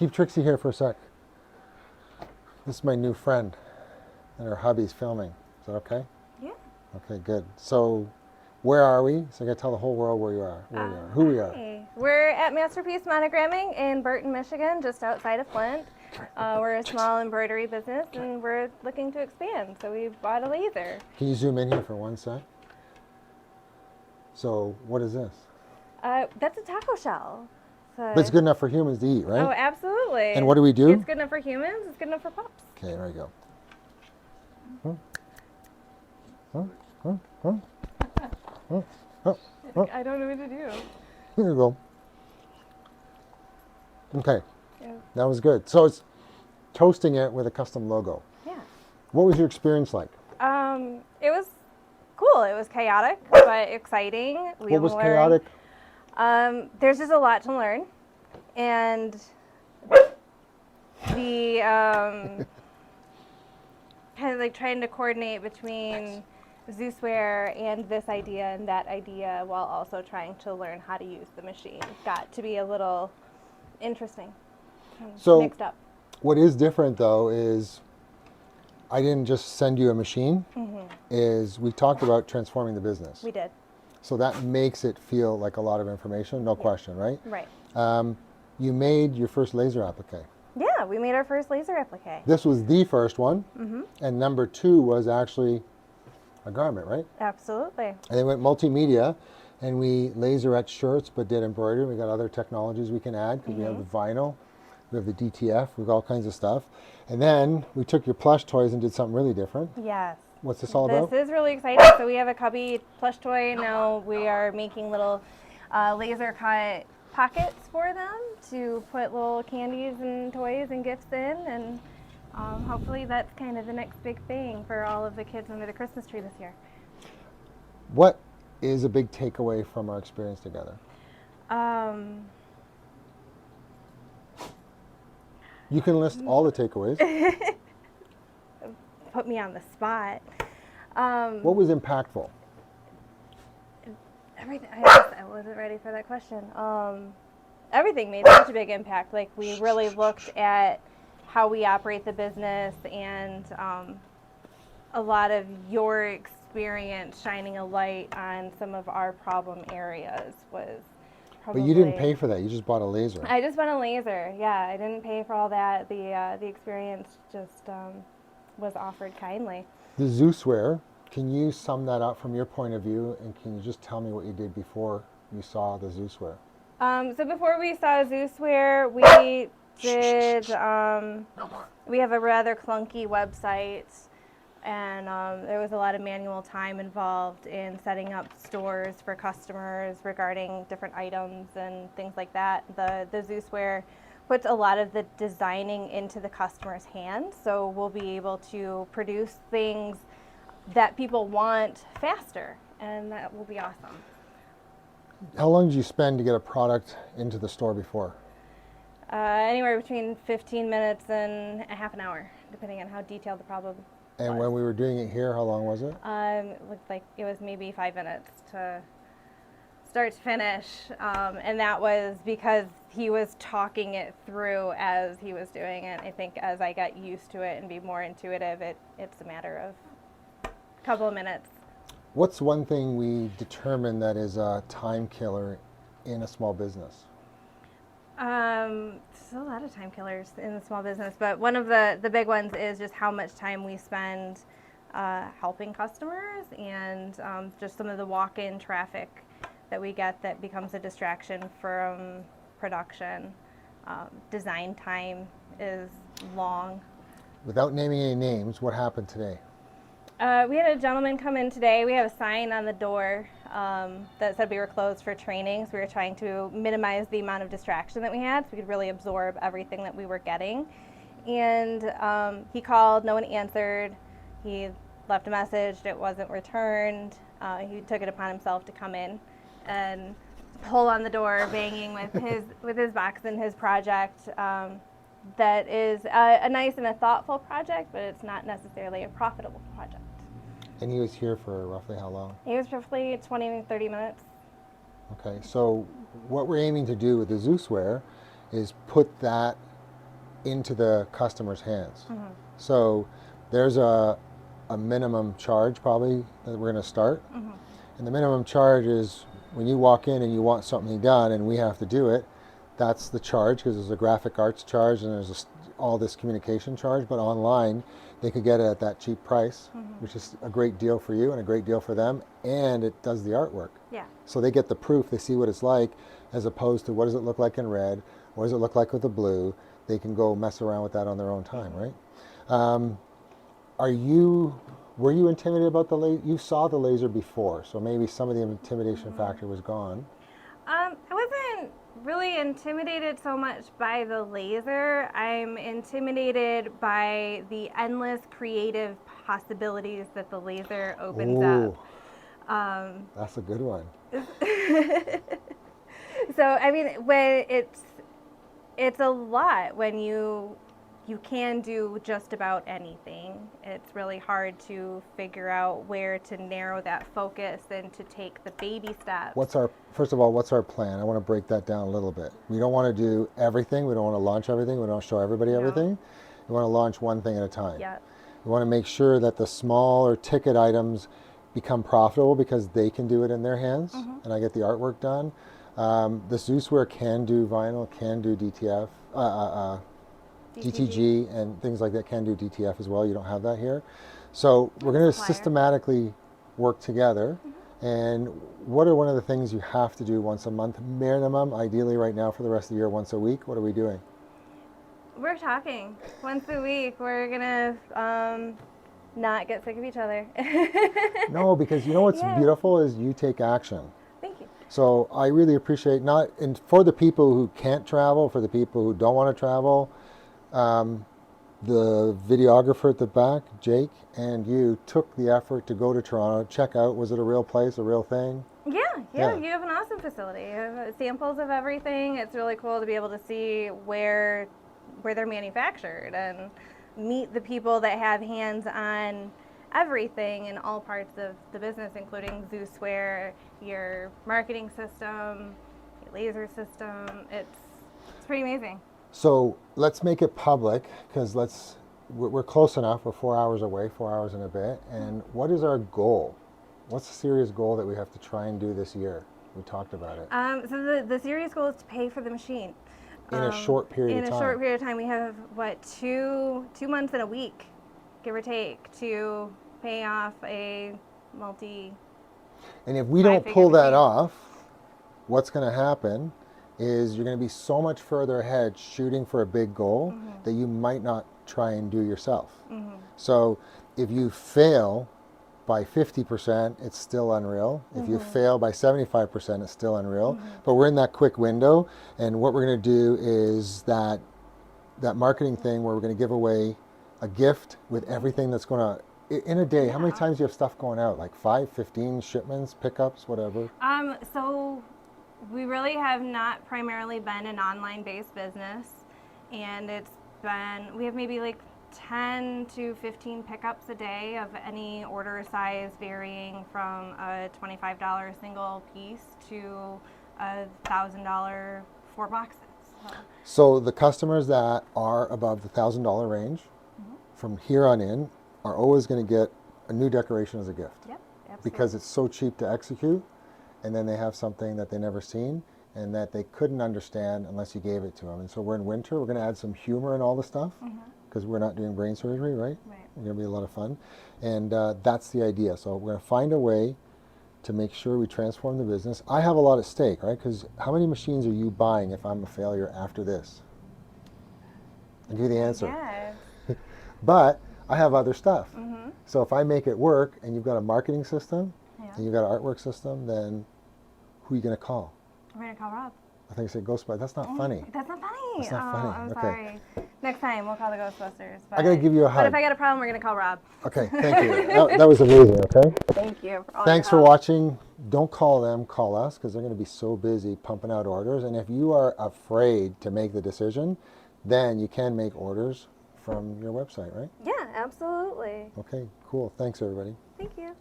Keep Trixie here for a sec. This is my new friend, and her hubby's filming. Is that okay? Yeah. Okay, good. So, where are we? So I got to tell the whole world where you are, who we are. Hi. We're at Masterpiece Monnograming in Burton, Michigan, just outside of Flint. We're a small embroidery business, and we're looking to expand, so we bought a laser. Can you zoom in here for one sec? So, what is this? That's a taco shell. But it's good enough for humans to eat, right? Oh, absolutely. And what do we do? It's good enough for humans. It's good enough for pups. Okay, there we go. I don't know what to do. Here you go. Okay, Yeah. that was good. So it's toasting it with a custom logo. Yeah. What was your experience like? It was cool. It was chaotic, but exciting. What was chaotic? There's just a lot to learn, and the kind of like trying to coordinate between Zeusware and this idea and that idea while also trying to learn how to use the machine got to be a little interesting, So mixed up. what is different though is I didn't just send you a machine, is we talked about transforming the business. We did. So that makes it feel like a lot of information, no question, right? Right. You made your first laser applique. Yeah, we made our first laser applique. This was the first one, and number 2 was actually a garment, right? Absolutely. And they went multimedia, and we laser etched shirts, but did embroidery. We got other technologies we can add because we have the vinyl, we have the DTF, we've got all kinds of stuff. And then we took your plush toys and did something really different. Yes. What's this all about? This is really exciting. So we have a cubby plush toy. Now we are making little laser cut pockets for them to put little candies and toys and gifts in. And hopefully that's kind of the next big thing for all of the kids under the Christmas tree this year. What is a big takeaway from our experience together? You can list all the takeaways. Put me on the spot. What was impactful? Everything. I wasn't ready for that question. Everything made such a big impact. Like we really looked at how we operate the business, and a lot of your experience shining a light on some of our problem areas was probably. But you didn't pay for that. You just bought a laser. I just bought a laser. Yeah, I didn't pay for all that. The experience just was offered kindly. The Zeusware, can you sum that up from your point of view, and can you just tell me what you did before you saw the Zeusware? So before we saw Zeusware, we did, we have a rather clunky website, and there was a lot of manual time involved in setting up stores for customers regarding different items and things like that. The Zeusware puts a lot of the designing into the customer's hands, so we'll be able to produce things that people want faster, and that will be awesome. How long did you spend to get a product into the store before? Anywhere between 15 minutes and a half an hour, depending on how detailed the problem And was. when we were doing it here, how long was it? It looked like it was maybe 5 minutes to start to finish, and that was because he was talking it through as he was doing it. I think as I got used to it and be more intuitive, it's a matter of a couple of minutes. What's one thing we determined that is a time killer in a small business? There's a lot of time killers in the small business, but one of the big ones is just how much time we spend helping customers, and just some of the walk-in traffic that we get that becomes a distraction from production. Design time is long. Without naming any names, what happened today? We had a gentleman come in today. We have a sign on the door that said we were closed for training, so we were trying to minimize the amount of distraction that we had so we could really absorb everything that we were getting. And he called, no one answered. He left a message, it wasn't returned. He took it upon himself to come in and pull on the door, banging with his box and his project. That is a nice and a thoughtful project, but it's not necessarily a profitable project. And he was here for roughly how long? He was roughly 20, 30 minutes. Okay, so what we're aiming to do with the Zeusware is put that into the customer's hands. So there's a minimum charge probably that we're going to start. And the minimum charge is when you walk in and you want something done and we have to do it, that's the charge, because there's a graphic arts charge and there's all this communication charge. But online, they could get it at that cheap price, which is a great deal for you and a great deal for them. And it does the artwork. Yeah. So they get the proof, they see what it's like, as opposed to what does it look like in red, what does it look like with the blue. They can go mess around with that on their own time, right? Were you intimidated about the laser? You saw the laser before, so maybe some of the intimidation factor was gone. I wasn't really intimidated so much by the laser. I'm intimidated by the endless creative possibilities that the laser opens up. That's a good one. So I mean, when it's a lot when you can do just about anything. It's really hard to figure out where to narrow that focus and to take the baby steps. First of all, what's our plan? I want to break that down a little bit. We don't want to do everything. We don't want to launch everything. We don't want to show everybody everything. We want to launch one thing at a time. Yeah. We want to make sure that the smaller ticket items become profitable because they can do it in their hands, and I get the artwork done. The Zeusware can do vinyl, can do DTF, DTG, and things like that, can do DTF as well. You don't have that here. So we're going to systematically work together. And what are one of the things you have to do once a month minimum, ideally right now for the rest of the year, once a week? What are we doing? We're talking once a week. We're going to not get sick of each other. No, because you know what's beautiful is you take action. Thank you. So I really appreciate for the people who can't travel, for the people who don't want to travel, the videographer at the back, Jake, and you took the effort to go to Toronto, check out, was it a real place, a real thing? Yeah, you have an awesome facility. You have samples of everything. It's really cool to be able to see where they're manufactured and meet the people that have hands on everything in all parts of the business, including Zeusware, your marketing system, your laser system. It's pretty amazing. So let's make it public, because we're close enough. We're 4 hours away, 4 hours and a bit. And what is our goal? What's the serious goal that we have to try and do this year? We talked about it. So the serious goal is to pay for the machine. In a short period of time. In a short period of time. We have, 2 months and a week, give or take, to pay off a And if we don't pull that off, what's going to happen is you're going to be so much further ahead shooting for a big goal that you might not try and do yourself. So if you fail by 50%, it's still unreal. If you fail by 75%, it's still unreal. But we're in that quick window, and what we're going to do is that marketing thing where we're going to give away a gift with everything that's going to, in a day, how many times do you have stuff going out? Like 5, 15 shipments, pickups, whatever? So we really have not primarily been an online-based business, and we have maybe like 10 to 15 pickups a day of any order size, varying from a $25 single piece to a $1,000 4 boxes. So the customers that are above the $1,000 range, from here on in, are always going to get a new decoration as a gift. Yep, absolutely. Because it's so cheap to execute, and then they have something that they never seen and that they couldn't understand unless you gave it to them. And so we're in winter. We're going to add some humor in all the stuff, because we're not doing brain surgery, right? We're going to be a lot of fun. And that's the idea. So we're going to find a way to make sure we transform the business. I have a lot at stake, right? Because how many machines are you buying if I'm a failure after this? I'll give you the answer. Yeah. But I have other stuff. So if I make it work and you've got a marketing system and you've got an artwork system, then who are you going to call? I'm going to call Rob. I think I said Ghostbusters. That's not funny. That's not funny. That's not funny. I'm Okay. sorry. Next time we'll call the Ghostbusters. I got to give you a hug. But if I got a problem, we're going to call Rob. Okay, thank you. That was amazing, okay? Thank you. Thanks for watching. Don't call them, call us, because they're going to be so busy pumping out orders. And if you are afraid to make the decision, then you can make orders from your website, right? Yeah, absolutely. Okay, cool. Thanks, everybody. Thank you.